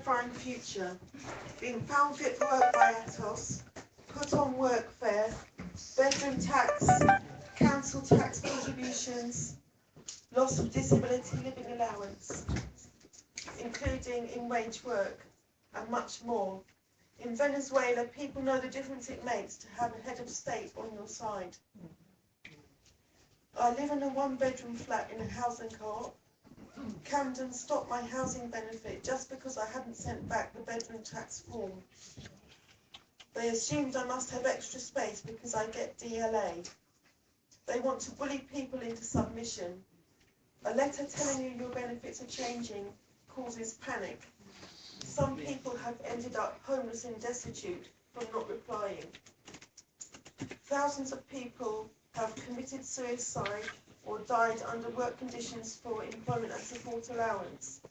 terrifying future, being found fit for work by Atos, put on workfare, bedroom tax, council tax contributions, loss of disability living allowance, including in wage work, and much more. In Venezuela, people know the difference it makes to have a head of state on your side. I live in a one-bedroom flat in a housing co-op. Camden stopped my housing benefit just because I hadn't sent back the bedroom tax form. They assumed I must have extra space because I get DLA. They want to bully people into submission. A letter telling you your benefits are changing causes panic. Some people have ended up homeless and destitute from not replying. Thousands of people have committed suicide or died under work conditions for employment and support allowance,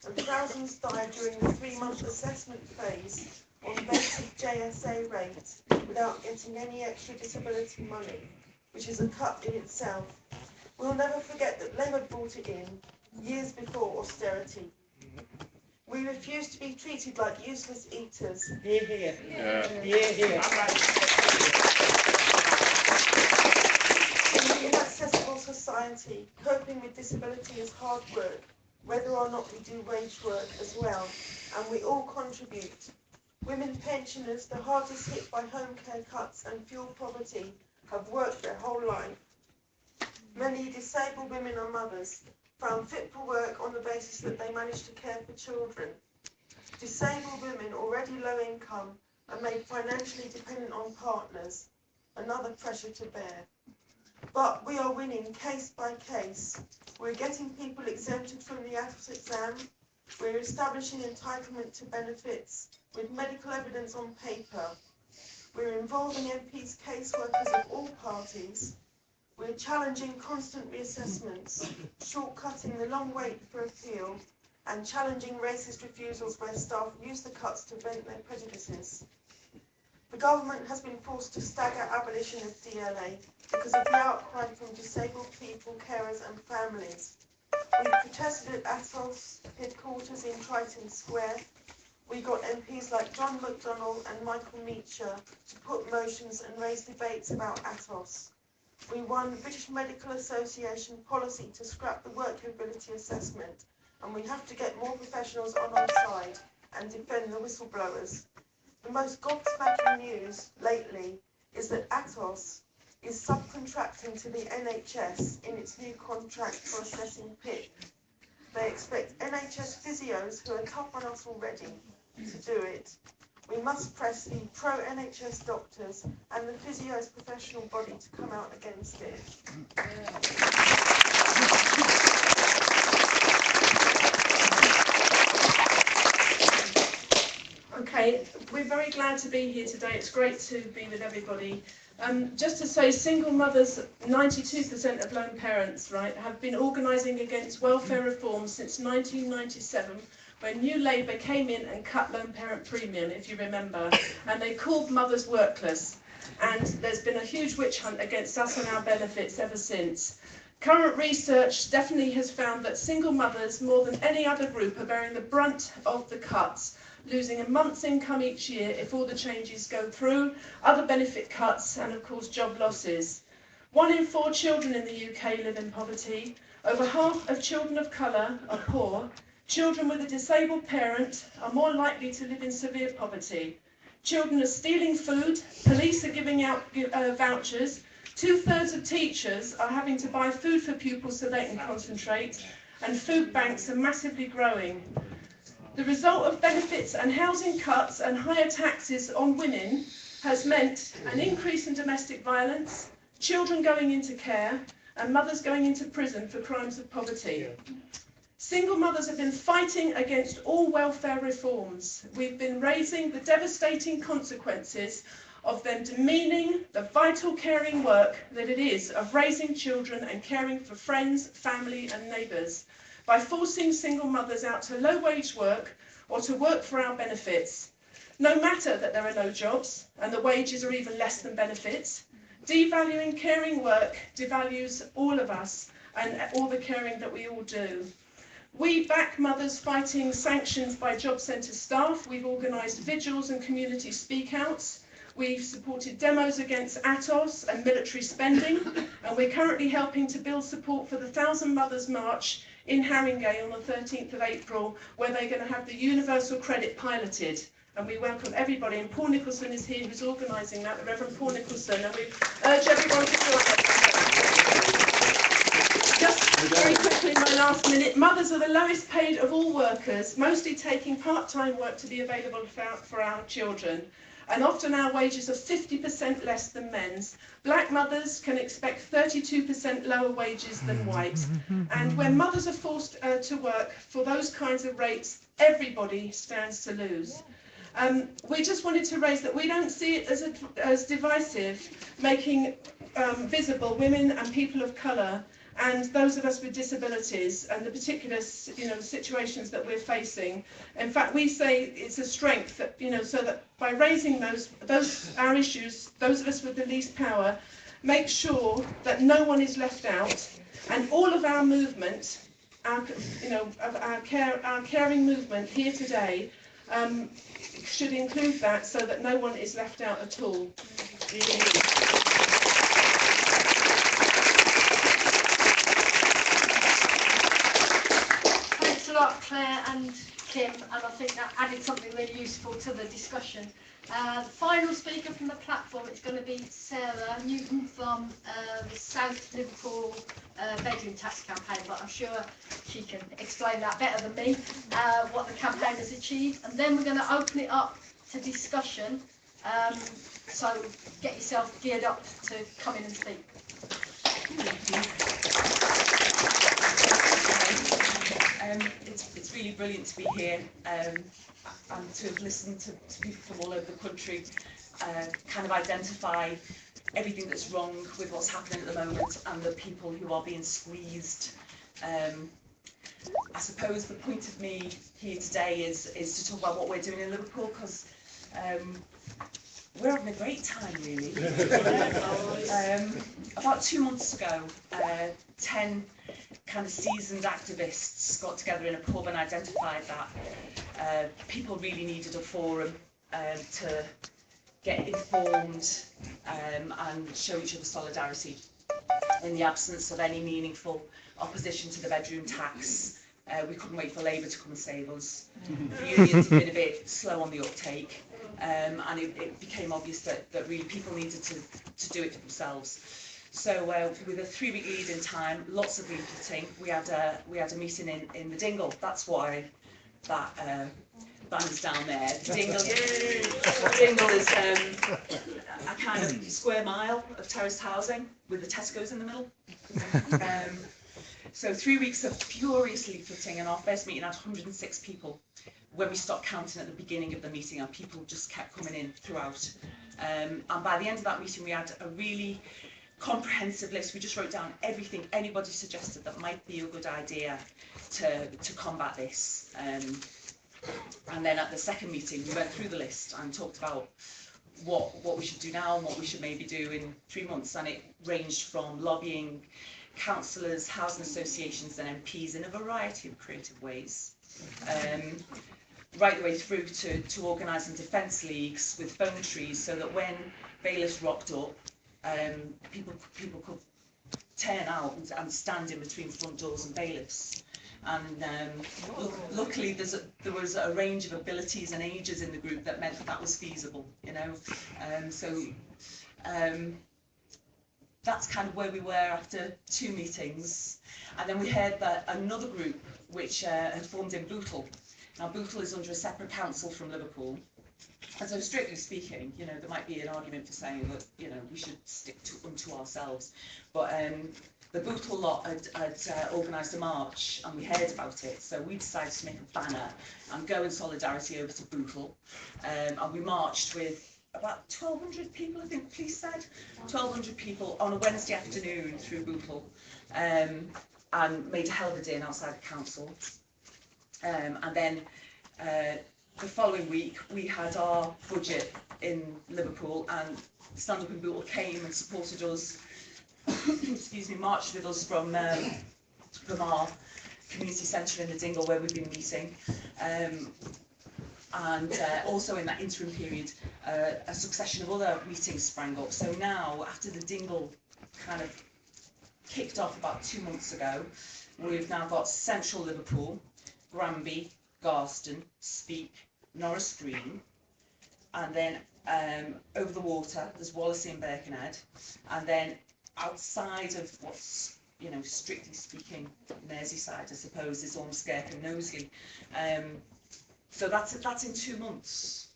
and thousands died during the 3-month assessment phase on basic JSA rates without getting any extra disability money, which is a cut in itself. We'll never forget that Labour brought it in years before austerity. We refuse to be treated like useless eaters. Hear, hear. In an inaccessible society, coping with disability is hard work, whether or not we do wage work as well, and we all contribute. Women pensioners, the hardest hit by home care cuts and fuel poverty, have worked their whole life. Many disabled women or mothers found fit for work on the basis that they managed to care for children. Disabled women, already low income, are made financially dependent on partners, another pressure to bear. But we are winning case by case. We're getting people exempted from the Atos exam. We're establishing entitlement to benefits with medical evidence on paper. We're involving MPs, caseworkers of all parties. We're challenging constant reassessments, shortcutting the long wait for appeal, and challenging racist refusals where staff use the cuts to vent their prejudices. The government has been forced to stagger abolition of DLA because of the outcry from disabled people, carers and families. We protested at Atos headquarters in Triton Square. We got MPs like John McDonnell and Michael Meacher to put motions and raise debates about Atos. We won British Medical Association policy to scrap the work capability assessment, and we have to get more professionals on our side and defend the whistleblowers. The most gobsmacking news lately is that Atos is subcontracting to the NHS in its new contract for assessing PIP. They expect NHS physios, who are tough on us already, to do it. We must press the pro-NHS doctors and the physios professional body to come out against it. Okay, we're very glad to be here today. It's great to be with everybody. Just to say, single mothers, 92% of lone parents, right, have been organising against welfare reform since 1997, when New Labour came in and cut lone parent premium, if you remember, and they called mothers workless. And there's been a huge witch hunt against us and our benefits ever since. Current research definitely has found that single mothers, more than any other group, are bearing the brunt of the cuts, losing a month's income each year if all the changes go through, other benefit cuts, and of course job losses. 1 in 4 children in the UK live in poverty. Over half of children of colour are poor. Children with a disabled parent are more likely to live in severe poverty. Children are stealing food, police are giving out vouchers, 2/3 of teachers are having to buy food for pupils so they can concentrate, and food banks are massively growing. The result of benefits and housing cuts and higher taxes on women has meant an increase in domestic violence, children going into care, and mothers going into prison for crimes of poverty. Single mothers have been fighting against all welfare reforms. We've been raising the devastating consequences of them demeaning the vital caring work that it is of raising children and caring for friends, family and neighbours, by forcing single mothers out to low-wage work or to work for our benefits. No matter that there are no jobs and the wages are even less than benefits, devaluing caring work devalues all of us and all the caring that we all do. We back mothers fighting sanctions by job centre staff. We've organised vigils and community speak-outs. We've supported demos against ATOS and military spending, and we're currently helping to build support for the 1,000 Mothers March in Haringey on the 13th of April, where they're going to have the universal credit piloted. And we welcome everybody, and Paul Nicholson is here who's organising that, the Reverend Paul Nicholson, and we urge everyone to join us. Just very quickly, my last minute, mothers are the lowest paid of all workers, mostly taking part-time work to be available for our children. And often our wages are 50% less than men's. Black mothers can expect 32% lower wages than white. And when mothers are forced to work for those kinds of rates, everybody stands to lose. We just wanted to raise that we don't see it as divisive, making visible women and people of colour and those of us with disabilities and the particular situations that we're facing. In fact, we say it's a strength that, so that by raising those our issues, those of us with the least power, make sure that no one is left out, and all of our movement, our caring movement here today, should include that, so that no one is left out at all. Thanks a lot, Claire and Kim, and I think that added something really useful to the discussion. The final speaker from the platform is going to be Sarah Newton from the South Liverpool bedroom tax campaign, but I'm sure she can explain that better than me, what the campaign has achieved. And then we're going to open it up to discussion, so get yourself geared up to come in and speak. It's really brilliant to be here and to have listened to people from all over the country kind of identify everything that's wrong with what's happening at the moment and the people who are being squeezed. I suppose the point of me here today is to talk about what we're doing in Liverpool, because we're having a great time, really. About 2 months ago, 10 kind of seasoned activists got together in a pub and identified that people really needed a forum to get informed and show each other solidarity in the absence of any meaningful opposition to the bedroom tax. We couldn't wait for Labour to come and save us. The unions have been a bit slow on the uptake, and it became obvious that really people needed to do it for themselves. So with a 3-week lead in time, lots of leafleting, we had a meeting in the Dingle. That's why that band's down there. The Dingle is a kind of square mile of terraced housing with the Tesco's in the middle. So 3 weeks of furious leafleting, and our first meeting had 106 people. When we stopped counting at the beginning of the meeting, and people just kept coming in throughout. And by the end of that meeting, we had a really comprehensive list. We just wrote down everything anybody suggested that might be a good idea to combat this. And then at the second meeting, we went through the list and talked about what we should do now and what we should maybe do in 3 months. And it ranged from lobbying councillors, housing associations and MPs in a variety of creative ways, right the way through to organising defence leagues with phone trees, so that when bailiffs rocked up, people could turn out and stand in between front doors and bailiffs. And luckily there was a range of abilities and ages in the group that meant that was feasible, that's kind of where we were after 2 meetings. And then we heard that another group which had formed in Bootle. Now Bootle is under a separate council from Liverpool, and so strictly speaking, there might be an argument for saying that we should stick unto ourselves, but the Bootle lot had organised a march, and we heard about it, so we decided to make a banner and go in solidarity over to Bootle, and we marched with about 1,200 people, I think the police said, 1,200 people on a Wednesday afternoon through Bootle, and made a hell of a din outside the council. And then the following week we had our budget in Liverpool, and Stand Up in Bootle came and supported us, excuse me, marched with us from our community centre in the Dingle where we've been meeting. And also in that interim period, a succession of other meetings sprang up. So now, after the Dingle kind of kicked off about 2 months ago, we've now got Central Liverpool, Granby, Garston, Speke, Norris Green, and then over the water there's Wallasey and Birkenhead, and then outside of what's, you know, strictly speaking Merseyside, I suppose, is Ormskirk and Knowsley. So that's in 2 months,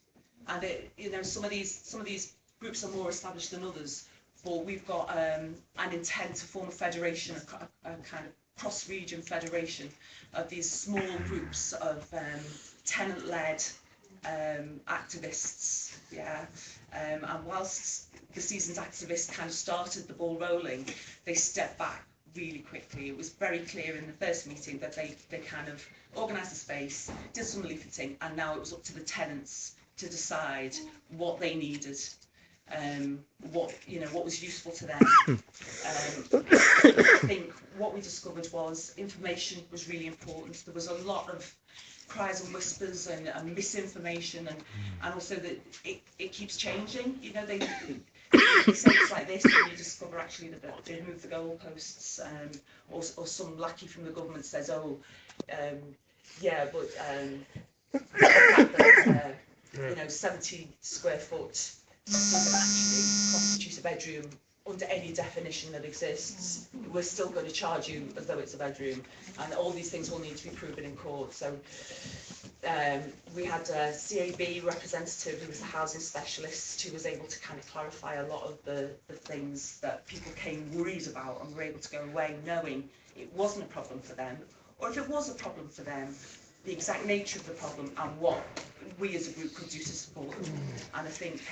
and it, you know, some of these groups are more established than others, but we've got an intent to form a federation, a kind of cross-region federation of these small groups of tenant-led activists, yeah. And whilst the seasoned activists kind of started the ball rolling, they stepped back really quickly. It was very clear in the first meeting that they kind of organised the space, did some leafleting, and now it was up to the tenants to decide what they needed, what was useful to them. I think what we discovered was information was really important. There was a lot of cries and whispers and misinformation, and also that it keeps changing. You know, they say it's like this, and you discover actually that they moved the goalposts, or some lackey from the government says, oh, yeah, but the fact that you know, 70 square foot doesn't actually constitute a bedroom under any definition that exists. We're still going to charge you as though it's a bedroom, and all these things will need to be proven in court. So we had a CAB representative who was a housing specialist who was able to kind of clarify a lot of the things that people came worried about, and were able to go away knowing it wasn't a problem for them, or if it was a problem for them, the exact nature of the problem and what we as a group could do to support them. And I think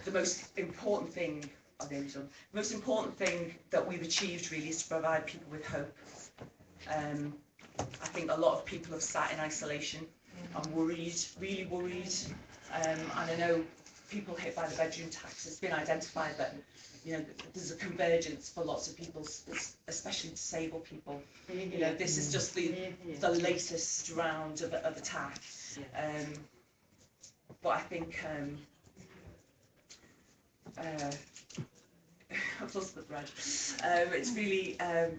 the most important thing that we've achieved really is to provide people with hope. I think a lot of people have sat in isolation and worried, really worried, and I know people hit by the bedroom tax. It's been identified that, you know, there's a convergence for lots of people, especially disabled people. You know, this is just the latest round of attack. But I think I've lost the thread. It's really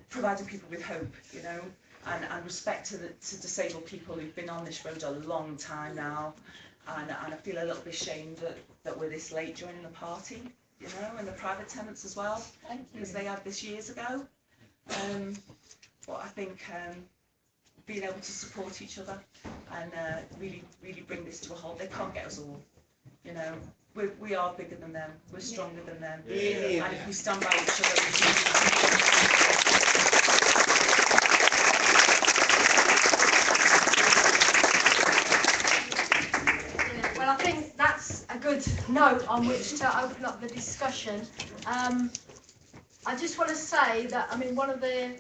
providing people with hope, you know, and respect to disabled people who've been on this road a long time now, and I feel a little bit ashamed that we're this late joining the party, you know, and the private tenants as well, because they had this years ago. But I think being able to support each other and really bring this to a halt. They can't get us all, you know. We are bigger than them. We're stronger than them. And if we stand by each other, Well, I think that's a good note on which to open up the discussion. I just want to say that, I mean, one of the...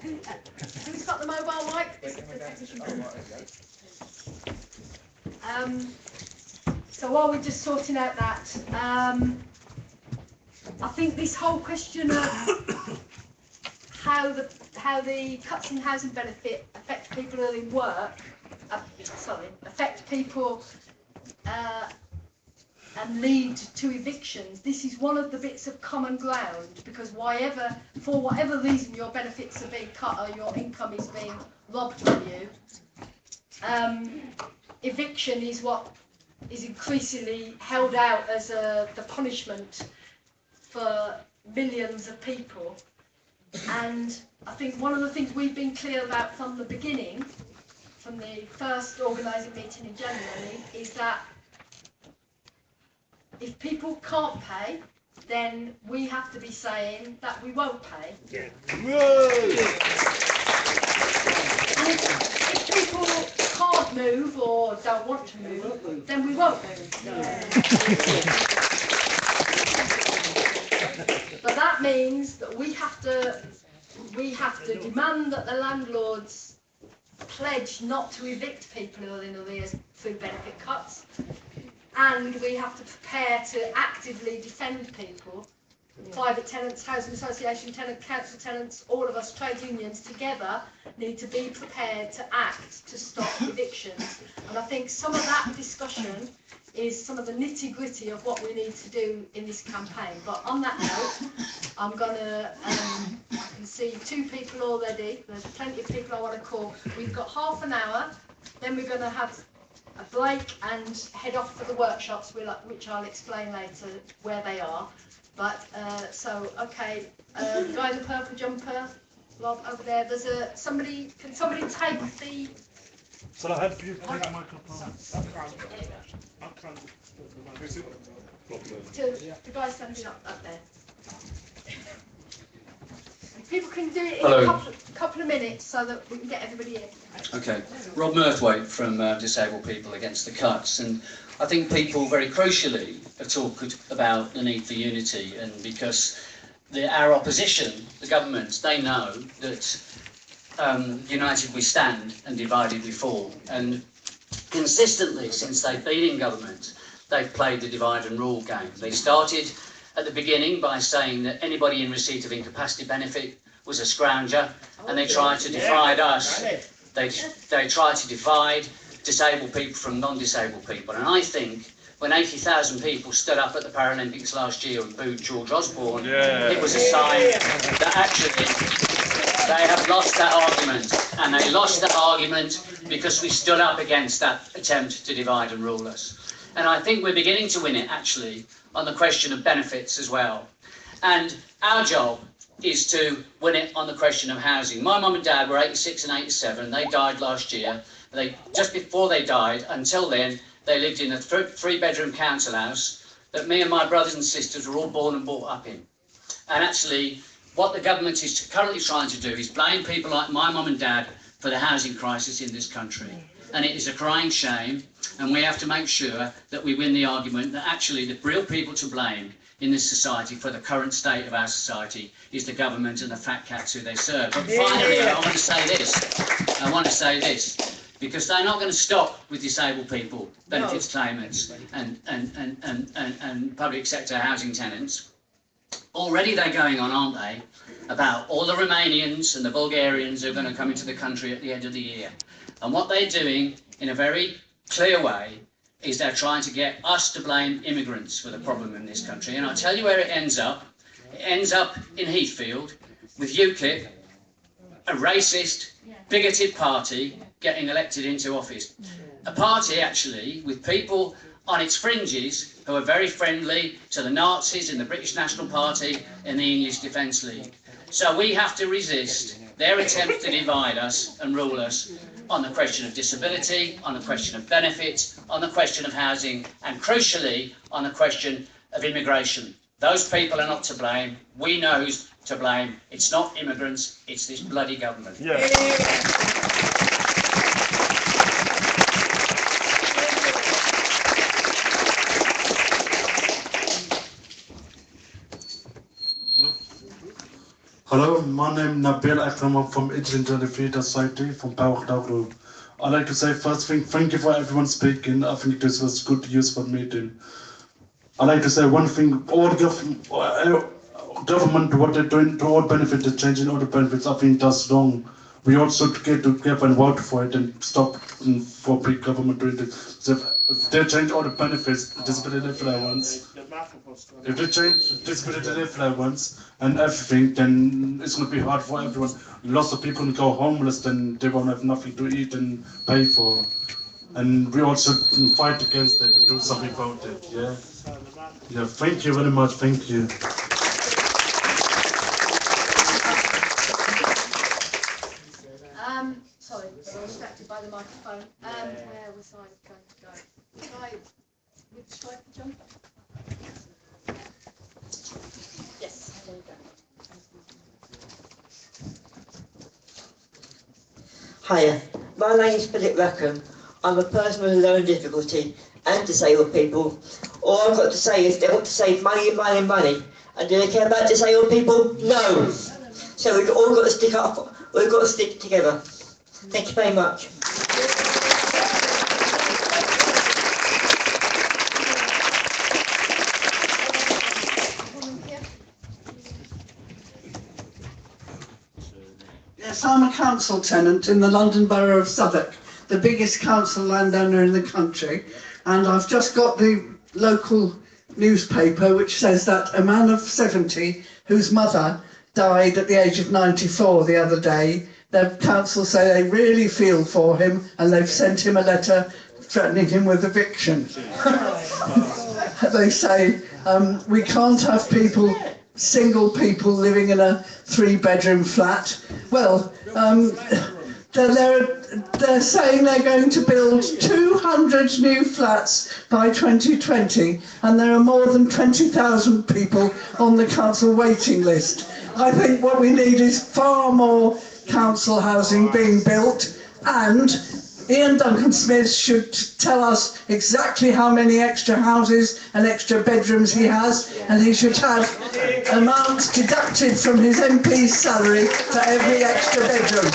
Who's got the mobile mic? So while we're just sorting out that, I think this whole question of how the cuts in housing benefit affect people early in work, affect people and lead to evictions. This is one of the bits of common ground, because for whatever reason your benefits are being cut or your income is being robbed from you, eviction is what is increasingly held out as the punishment for millions of people. And I think one of the things we've been clear about from the beginning, from the first organising meeting in January, is that if people can't pay, then we have to be saying that we won't pay. Yeah. If people can't move or don't want to move, then we won't move. But that means that we have to demand that the landlords pledge not to evict people who are in arrears through benefit cuts, and we have to prepare to actively defend people private tenants, housing association tenants, council tenants, all of us trade unions together need to be prepared to act to stop evictions. And I think some of that discussion is some of the nitty gritty of what we need to do in this campaign. But on that note, I'm going to, I can see 2 people already. There's plenty of people I want to call. We've got half an hour, then we're going to have a break and head off for the workshops, which I'll explain later where they are. But, okay, the guy in the purple jumper, Rob, over there, there's somebody, can somebody take the... Shall I help you take the microphone? I can't. The guy standing up there. People can do it in Hello. a couple of minutes so that we can get everybody in. Okay, Rob Murthwaite from Disabled People Against the Cuts, and I think people very crucially have talked about the need for unity, and because our opposition, the government, they know that united we stand and divided we fall, and consistently since they've been in government they've played the divide and rule game. They started at the beginning by saying that anybody in receipt of incapacity benefit was a scrounger, and they tried to divide us. They tried to divide disabled people from non-disabled people, and I think when 80,000 people stood up at the Paralympics last year and booed George Osborne, it was a sign that actually they have lost that argument, and they lost that argument because we stood up against that attempt to divide and rule us. And I think we're beginning to win it actually on the question of benefits as well. And our job is to win it on the question of housing. My mum and dad were 86 and 87. They died last year. Just before they died, until then, they lived in a 3-bedroom council house that me and my brothers and sisters were all born and brought up in. And actually, what the government is currently trying to do is blame people like my mum and dad for the housing crisis in this country. And it is a crying shame, and we have to make sure that we win the argument that actually the real people to blame in this society for the current state of our society is the government and the fat cats who they serve. But finally, I want to say this, because they're not going to stop with disabled people, benefits claimants and public sector housing tenants. Already they're going on, aren't they, about all the Romanians and the Bulgarians who are going to come into the country at the end of the year. And what they're doing in a very clear way is they're trying to get us to blame immigrants for the problem in this country. And I'll tell you where it ends up. It ends up in Heathfield with UKIP, a racist, bigoted party getting elected into office. A party, actually, with people on its fringes who are very friendly to the Nazis in the British National Party and the English Defence League. So we have to resist their attempts to divide us and rule us on the question of disability, on the question of benefits, on the question of housing, and crucially, on the question of immigration. Those people are not to blame. We know who's to blame. It's not immigrants, it's this bloody government. Hello, my name is Nabil Akram. I'm from Islington Freedom Society from Power Group. I'd like to say first thing, thank you for everyone speaking. I think this was good, useful meeting. I'd like to say one thing, all government, what they're doing to all benefits, they're changing all the benefits, I think that's wrong. We also get together and vote for it and stop for big government doing this. So if they change all the benefits, disability allowance, if they change disability allowance and everything, then it's going to be hard for everyone. Lots of people will go homeless, then they won't have nothing to eat and pay for. And we also fight against it to do something about it. Yeah. Thank you very much. Thank you. Sorry, I was distracted by the microphone. Where was I going to go? The guy with the striped jumper? Yes, there you go. Hiya, my name is Philip Rackham. I'm a person with a learning difficulty and disabled people. All I've got to say is they want to save money and money and money. And do they care about disabled people? No. So we've all got to stick up. We've got to stick together. Thank you very much. council tenant in the London Borough of Southwark, the biggest council landowner in the country, and I've just got the local newspaper which says that a man of 70 whose mother died at the age of 94 the other day, the council say they really feel for him and they've sent him a letter threatening him with eviction. They say we can't have single people living in a 3-bedroom flat. Well, they're saying they're going to build 200 new flats by 2020, and there are more than 20,000 people on the council waiting list. I think what we need is far more council housing being built, and Ian Duncan Smith should tell us exactly how many extra houses and extra bedrooms he has, and he should have amounts deducted from his MP's salary for every extra bedroom.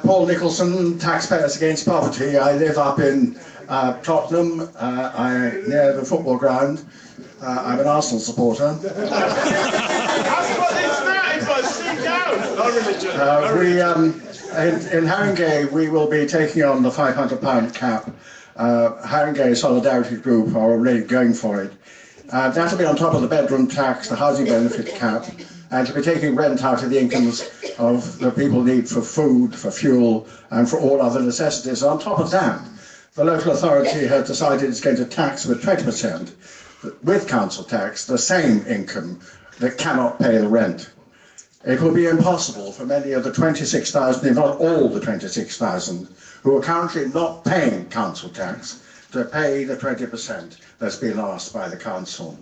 Paul Nicholson, Taxpayers Against Poverty. I live up in Tottenham, near the football ground. I'm an Arsenal supporter. In Haringey, we will be taking on the £500 cap. Haringey Solidarity Group are already going for it. That'll be on top of the bedroom tax, the housing benefit cap, and to be taking rent out of the incomes of the people need for food, for fuel, and for all other necessities. On top of that, the local authority has decided it's going to tax with 20%, with council tax, the same income that cannot pay the rent. It will be impossible for many of the 26,000, if not all the 26,000, who are currently not paying council tax, to pay the 20% that's been asked by the council.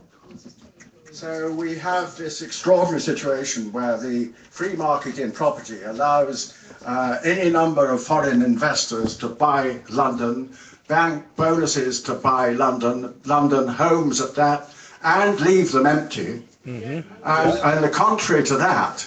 So we have this extraordinary situation where the free market in property allows any number of foreign investors to buy London, bank bonuses to buy London homes at that, and leave them empty. And the contrary to that,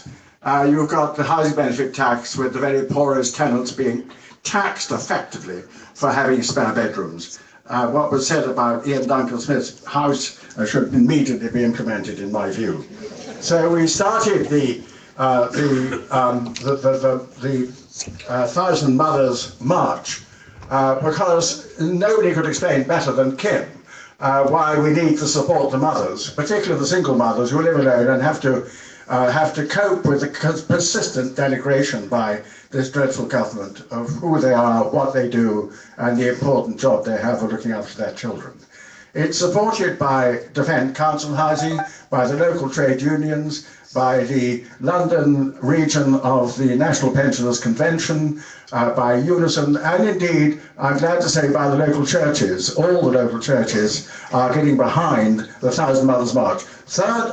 you've got the housing benefit tax with the very poorest tenants being taxed effectively for having spare bedrooms. What was said about Ian Duncan Smith's house should immediately be implemented, in my view. So we started the Thousand Mothers March because nobody could explain better than Kim why we need to support the mothers, particularly the single mothers who live alone and have to cope with the persistent denigration by this dreadful government of who they are, what they do, and the important job they have of looking after their children. It's supported by Defend Council Housing, by the local trade unions, by the London region of the National Pensioners Convention, by Unison, and indeed, I'm glad to say, by the local churches. All the local churches are getting behind the Thousand Mothers March. 13th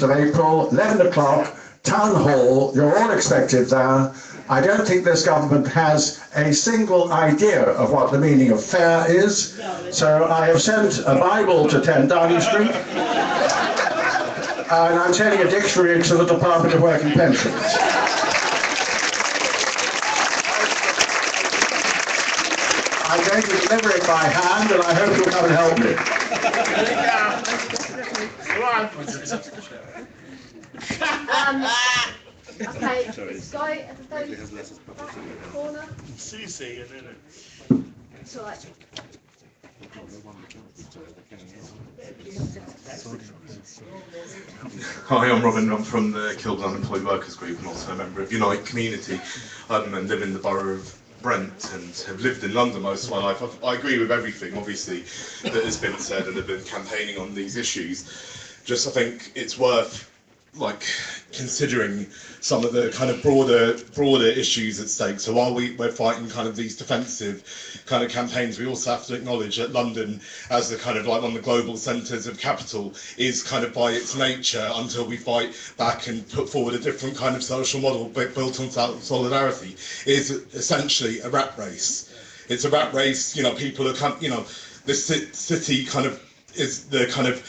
of April, 11 o'clock, Town Hall, you're all expected there. I don't think this government has a single idea of what the meaning of fair is, so I have sent a Bible to 10 Downing Street, and I'm sending a dictionary to the Department of Work and Pensions. I'm going to deliver it by hand, and I hope you'll come and help me. Okay, this guy at the back corner. Susie, isn't it? It's all right. Hi, I'm Robin. I'm from the Kilburn Unemployed Workers Group and also a member of Unite Community, and live in the borough of Brent and have lived in London most of my life. I agree with everything, obviously, that has been said and have been campaigning on these issues. Just I think it's worth considering some of the kind of broader issues at stake. So while we're fighting kind of these defensive kind of campaigns, we also have to acknowledge that London, as the kind of one of the global centres of capital, is kind of by its nature, until we fight back and put forward a different kind of social model built on solidarity, is essentially a rat race. It's a rat race. People are this city kind of is the kind of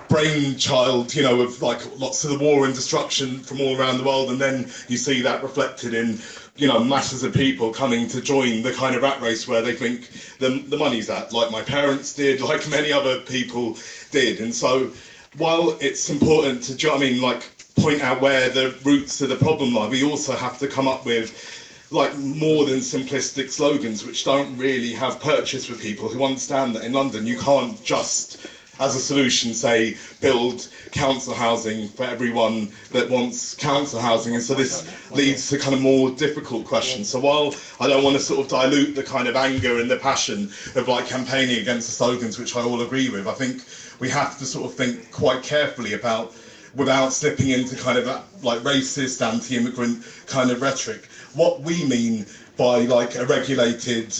brainchild, of lots of the war and destruction from all around the world, and then you see that reflected in masses of people coming to join the kind of rat race where they think the money's at, like my parents did, like many other people did. And so while it's important to, point out where the roots of the problem lie, we also have to come up with more than simplistic slogans which don't really have purchase for people who understand that in London you can't just, as a solution, say, build council housing for everyone that wants council housing. And so this leads to kind of more difficult questions. So while I don't want to sort of dilute the kind of anger and the passion of campaigning against the slogans, which I all agree with, I think we have to sort of think quite carefully about, without slipping into kind of racist, anti-immigrant kind of rhetoric, what we mean by a regulated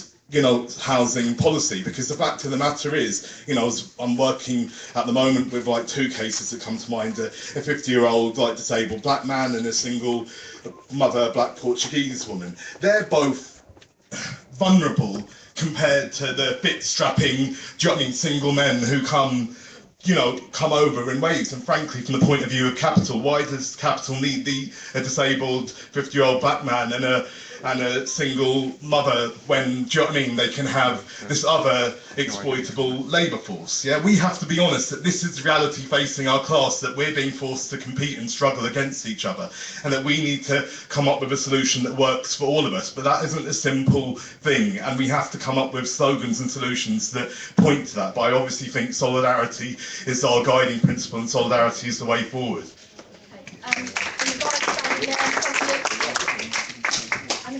housing policy. Because the fact of the matter is, I'm working at the moment with 2 cases that come to mind, a 50-year-old disabled black man and a single mother black Portuguese woman. They're both vulnerable compared to the fit strapping, single men who come over in waves. And frankly, from the point of view of capital, why does capital need a disabled 50-year-old black man and a single mother when, they can have this other exploitable labour force? Yeah, we have to be honest that this is the reality facing our class, that we're being forced to compete and struggle against each other, and that we need to come up with a solution that works for all of us. But that isn't a simple thing, and we have to come up with slogans and solutions that point to that. But I obviously think solidarity is our guiding principle, and solidarity is the way forward. And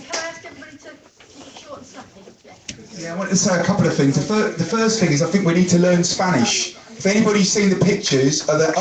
can I ask everybody to keep it short and snappy? Yeah, I wanted to say a couple of things. The first thing is I think we need to learn Spanish. If anybody's seen the pictures of the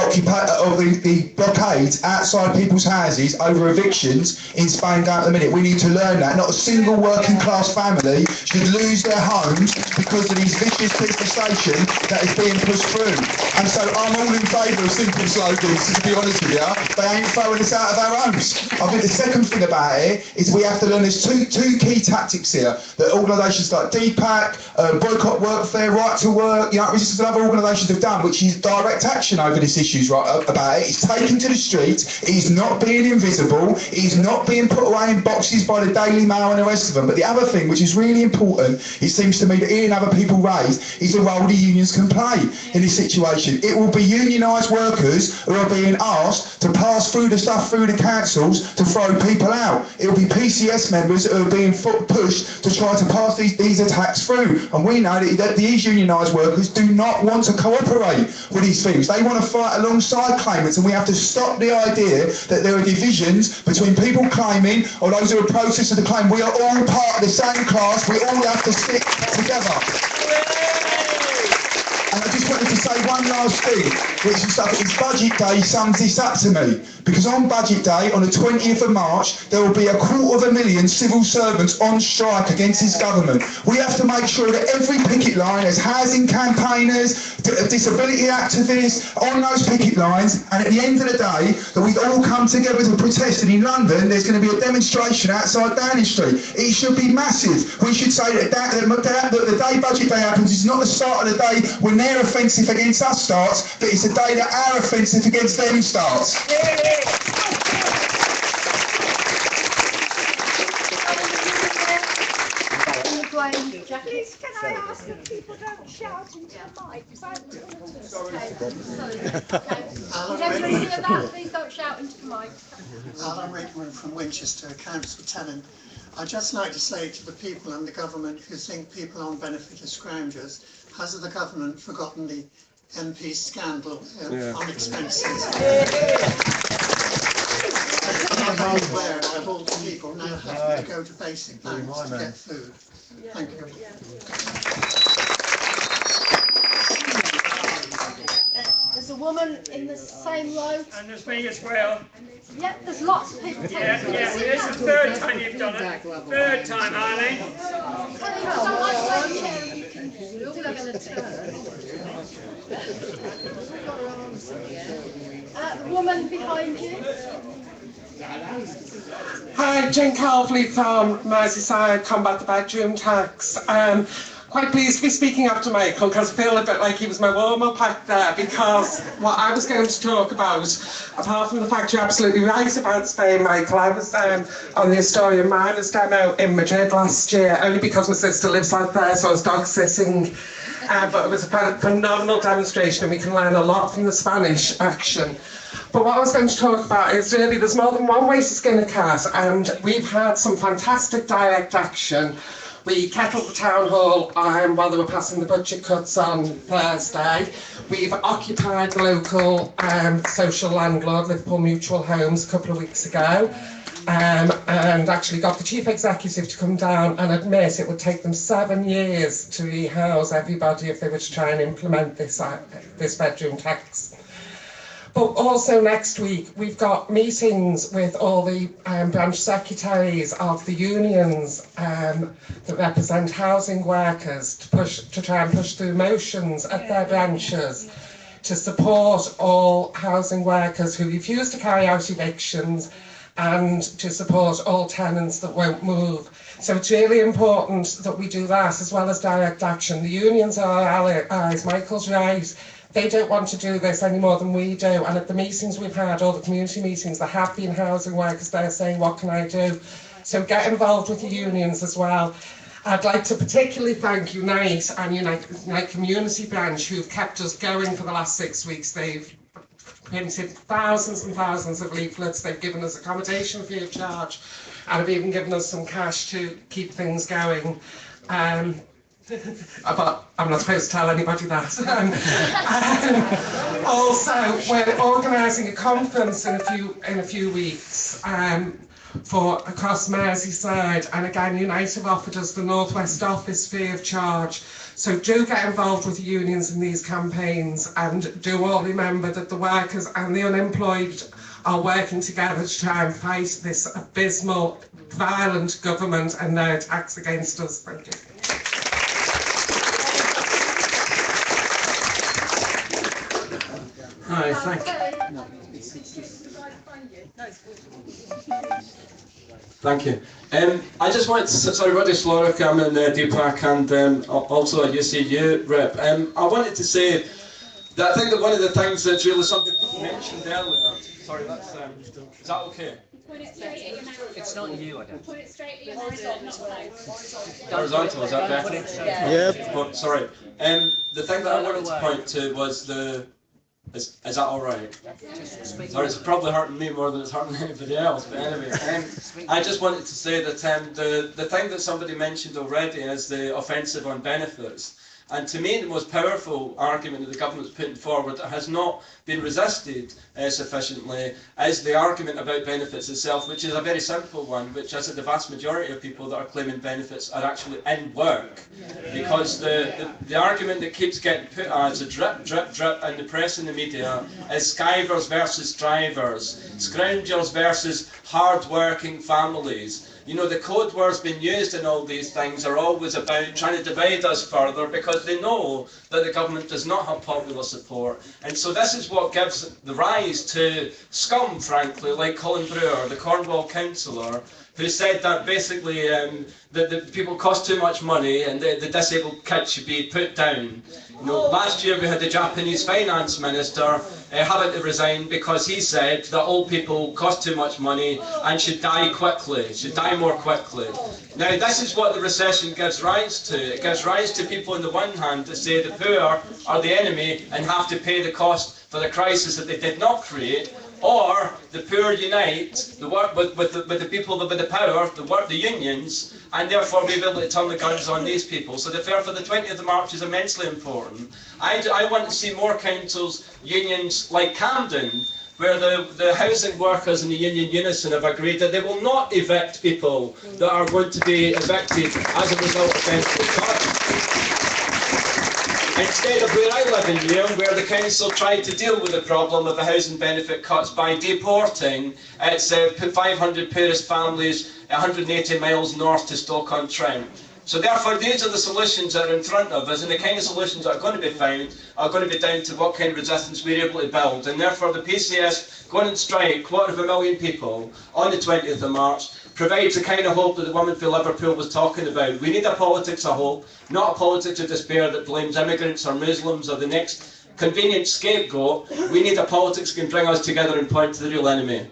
blockades outside people's houses over evictions in Spain going at the minute, we need to learn that. Not a single working class family should lose their homes because of these vicious legislation that is being pushed through. And so I'm all in favour of simple slogans, to be honest with you. They ain't throwing us out of our homes. I think the second thing about it is we have to learn there's two key tactics here that organisations like DPAC, Boycott Workfare, Right to Work, resistance and other organisations have done, which is direct action over this issue about it. It's taken to the streets, it is not being invisible, it is not being put away in boxes by the Daily Mail and the rest of them. But the other thing, which is really important, it seems to me that Ian and other people raised, is the role the unions can play in this situation. It will be unionised workers who are being asked to pass through the stuff through the councils to throw people out. It will be PCS members who are being pushed to try to pass these attacks through. And we know that these unionised workers do not want to cooperate with these things. They want to fight alongside claimants, and we have to stop the idea that there are divisions between people claiming or those who are protesting the claim. We are all part of the same class. We all have to stick together. And I just wanted to say one last thing, which is Budget Day sums this up to me. Because on Budget Day, on the 20th of March, there will be 250,000 civil servants on strike against this government. We have to make sure that every picket line has housing campaigners, disability activists on those picket lines, and at the end of the day, that we all come together to protest. And in London, there's going to be a demonstration outside Downing Street. It should be massive. We should say that the day Budget Day happens is not the start of the day when their offensive against us starts, but it's the day that our offensive against them starts. Please, can I ask that people don't shout into the mic? Sorry. Can everybody hear that? Please don't shout into the mic. Alan Rickman from Winchester, council tenant. I'd just like to say to the people and the government who think people on benefit are scroungers, has the government forgotten the MP scandal on expenses? I'm well aware that all the people now have to go to basic banks to get food. Thank you. There's a woman in the same row. And there's me as well. Yep, there's lots of people taking Yeah, it's the third time you've done it. Third time, Arlie. The woman behind you. Hi, Jane Calvley from Merseyside, Combat the Bedroom Tax. quite pleased to be speaking after Michael because I feel a bit like he was my warm-up act there, because what I was going to talk about, apart from the fact you're absolutely right about Spain, Michael, I was on the Historian Miners demo in Madrid last year, only because my sister lives out there, so I was dog sitting. But it was a phenomenal demonstration, and we can learn a lot from the Spanish action. But what I was going to talk about is really there's more than one way to skin a cat, and we've had some fantastic direct action. We kettled the town hall while they were passing the budget cuts on Thursday. We've occupied the local social landlord, Liverpool Mutual Homes, a couple of weeks ago. And actually got the chief executive to come down and admit it would take them 7 years to rehouse everybody if they were to try and implement this bedroom tax. But also next week we've got meetings with all the branch secretaries of the unions that represent housing workers to try and push through motions at their branches to support all housing workers who refuse to carry out evictions, and to support all tenants that won't move. So it's really important that we do that as well as direct action. The unions are our allies. Michael's right. They don't want to do this any more than we do. And at the meetings we've had, all the community meetings, there have been housing workers there saying, what can I do? So get involved with the unions as well. I'd like to particularly thank Unite and Unite Community Branch, who've kept us going for the last 6 weeks. They've printed thousands and thousands of leaflets. They've given us accommodation free of charge, and have even given us some cash to keep things going. But I'm not supposed to tell anybody that. Also, we're organising a conference in a few weeks for across Merseyside, and again Unite have offered us the North West office free of charge. So do get involved with the unions in these campaigns, and do all remember that the workers and the unemployed are working together to try and fight this abysmal, violent government and their attacks against us. Thank you. Hi, thank you. Thank you. I just wanted to, sorry, Ruddy Slorick, I'm in DPAC and also a UCU rep. I wanted to say that I think that one of the things that's really something mentioned earlier, sorry, that's, is that okay? Point it straight at your mouth. It's not you, I don't. Point it straight at your horizontal, not mouth. Horizontal, is that better? Yeah. Oh, sorry. The thing that I wanted to point to was the, is that alright? Sorry, it's probably hurting me more than it's hurting anybody else, but anyway. I just wanted to say that the thing that somebody mentioned already is the offensive on benefits. And to me, the most powerful argument that the government's putting forward that has not been resisted sufficiently is the argument about benefits itself, which is a very simple one, which is that the vast majority of people that are claiming benefits are actually in work. Because the argument that keeps getting put as a drip, drip, drip in the press and the media is skivers versus drivers, scroungers versus hard-working families. You know, the code words being used in all these things are always about trying to divide us further because they know that the government does not have popular support. And so this is what gives the rise to scum, frankly, like Colin Brewer, the Cornwall councillor, who said that basically that the people cost too much money and the disabled kids should be put down. You know, last year we had the Japanese finance minister having to resign because he said that old people cost too much money and should die quickly, should die more quickly. Now this is what the recession gives rise to. It gives rise to people on the one hand that say the poor are the enemy and have to pay the cost for the crisis that they did not create, or the poor unite, the work with the people with the power, the unions, and therefore we'll be able to turn the guns on these people. So the fair for the 20th of March is immensely important. I want to see more councils, unions like Camden, where the housing workers and the union unison have agreed that they will not evict people that are going to be evicted as a result of benefit cuts. Instead of where I live in Newham, where the council tried to deal with the problem of the housing benefit cuts by deporting its 500 poorest families 180 miles north to Stoke-on-Trent. So therefore, these are the solutions that are in front of us, and the kind of solutions that are going to be found are going to be down to what kind of resistance we're able to build. And therefore, the PCS going on strike, 250,000 people, on the 20th of March, provides the kind of hope that the woman for Liverpool was talking about. We need a politics of hope, not a politics of despair that blames immigrants or Muslims or the next convenient scapegoat. We need a politics that can bring us together and point to the real enemy.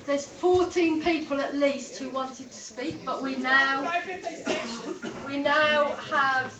There's 14 people at least who wanted to speak, but we now have